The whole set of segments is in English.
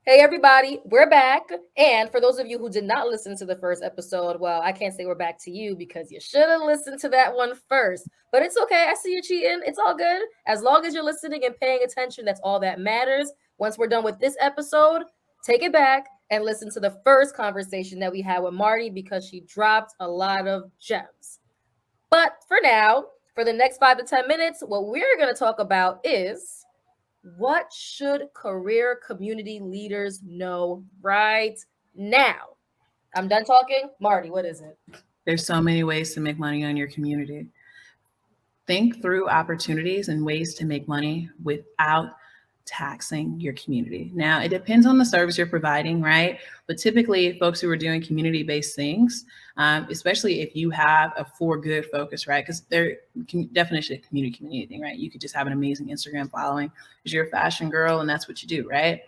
Hey, everybody, we're back. And for those of you who did not listen to the first episode, well, I can't say we're back to you because you should have listened to that one first. But it's okay. I see you cheating. It's all good. As long as you're listening and paying attention, that's all that matters. Once we're done with this episode, take it back and listen to the first conversation that we had with Martie because she dropped a lot of gems. But for now, for the next 5 to 10 minutes, what we're going to talk about is what should career community leaders know right now? I'm done talking. Martie, what is it? There's so many ways to make money on your community. Think through opportunities and ways to make money without taxing your community. Now, it depends on the service you're providing, right? But typically, folks who are doing community-based things, especially if you have a for good focus, right? Because they're definition of community thing, right? You could just have an amazing Instagram following because you're a fashion girl and that's what you do, right?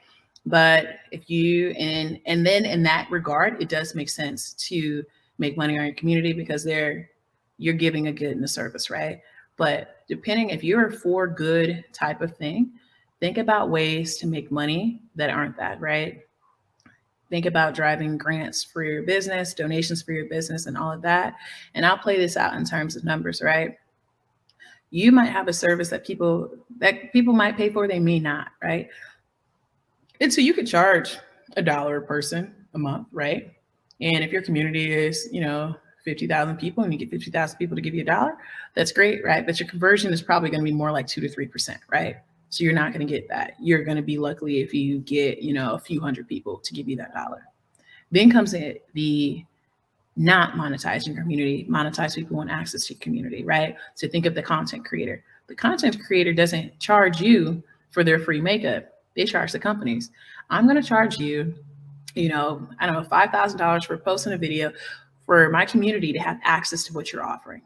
But if you and then in that regard, it does make sense to make money on your community because you're giving a good and a service, right? But depending if you're a for good type of thing, think about ways to make money that aren't that, right? Think about driving grants for your business, donations for your business, and all of that. And I'll play this out in terms of numbers, right? You might have a service that people might pay for, they may not, right? And so you could charge $1 a person a month, right? And if your community is, 50,000 people and you get 50,000 people to give you $1, that's great, right? But your conversion is probably going to be more like 2 to 3%, right? So you're not going to get that. You're going to be lucky if you get, a few hundred people to give you that $1. Then comes the not monetizing your community, monetize people who want access to your community, right? So think of the content creator. The content creator doesn't charge you for their free makeup. They charge the companies. I'm going to charge you, I don't know, $5,000 for posting a video for my community to have access to what you're offering.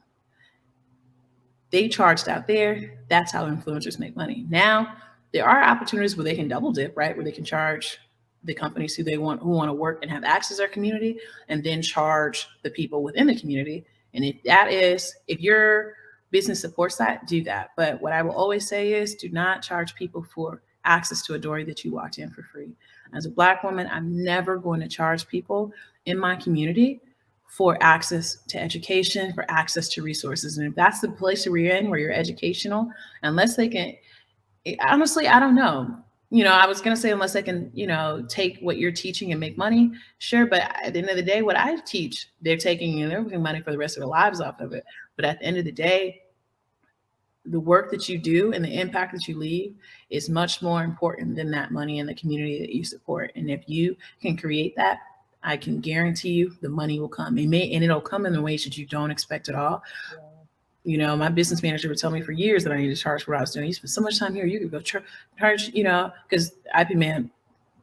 They charged out there. That's how influencers make money. Now, there are opportunities where they can double dip, right? Where they can charge the companies who want to work and have access to their community, and then charge the people within the community. And if your business supports that, do that. But what I will always say is, do not charge people for access to a door that you walked in for free. As a Black woman, I'm never going to charge people in my community for access to education, for access to resources. And if that's the place that we're in, where you're educational, unless they can, honestly, I don't know. I was going to say, unless they can, take what you're teaching and make money, sure. But at the end of the day, what I teach, they're taking and they're making money for the rest of their lives off of it. But at the end of the day, the work that you do and the impact that you leave is much more important than that money in the community that you support. And if you can create that, I can guarantee you the money will come. And it'll come in the ways that you don't expect at all. Yeah. My business manager would tell me for years that I need to charge for what I was doing. You spend so much time here, you could go charge, because IP Man,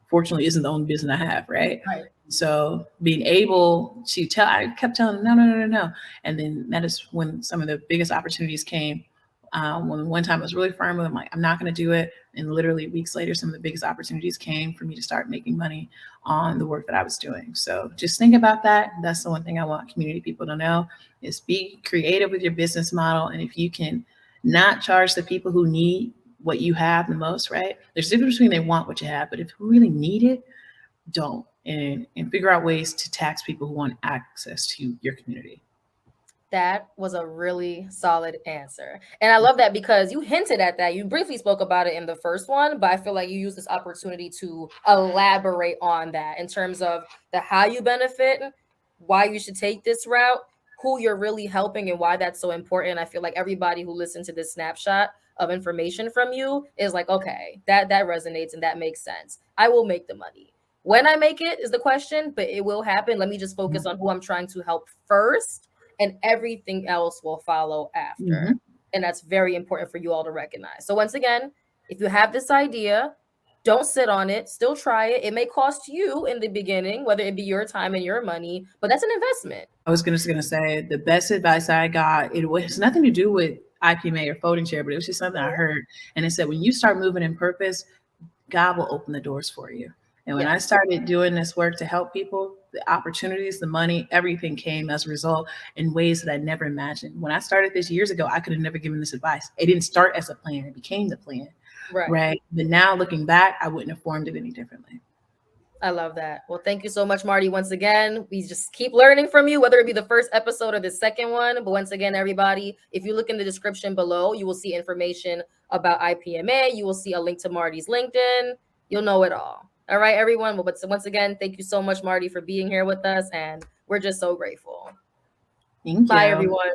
fortunately, isn't the only business I have, right? So being able to I kept telling him, no. And then that is when some of the biggest opportunities came. When one time I was really firm with him, like, I'm not going to do it. And literally weeks later, some of the biggest opportunities came for me to start making money on the work that I was doing. So just think about that. That's the one thing I want community people to know is be creative with your business model. And if you can not charge the people who need what you have the most, right? There's a difference between they want what you have, but if you really need it, don't. And figure out ways to tax people who want access to your community. That was a really solid answer. And I love that because you hinted at that. You briefly spoke about it in the first one, but I feel like you use this opportunity to elaborate on that in terms of the how you benefit, why you should take this route, who you're really helping, and why that's so important. I feel like everybody who listened to this snapshot of information from you is like, okay, that resonates and that makes sense. I will make the money. When I make it is the question, but it will happen. Let me just focus on who I'm trying to help first, and everything else will follow after. Mm-hmm. And that's very important for you all to recognize. So once again, if you have this idea, don't sit on it, still try it. It may cost you in the beginning, whether it be your time and your money, but that's an investment. I was going to say the best advice I got, it was nothing to do with IPMA or folding chair, but it was just something I heard. And it said, when you start moving in purpose, God will open the doors for you. And when I started doing this work to help people, the opportunities, the money, everything came as a result in ways that I never imagined. When I started this years ago, I could have never given this advice. It didn't start as a plan. It became the plan. Right. But now looking back, I wouldn't have formed it any differently. I love that. Well, thank you so much, Martie. Once again, we just keep learning from you, whether it be the first episode or the second one. But once again, everybody, if you look in the description below, you will see information about IPMA. You will see a link to Martie's LinkedIn. You'll know it all. All right, everyone. Well, but once again, thank you so much, Martie, for being here with us. And we're just so grateful. Thank Bye, you. everyone.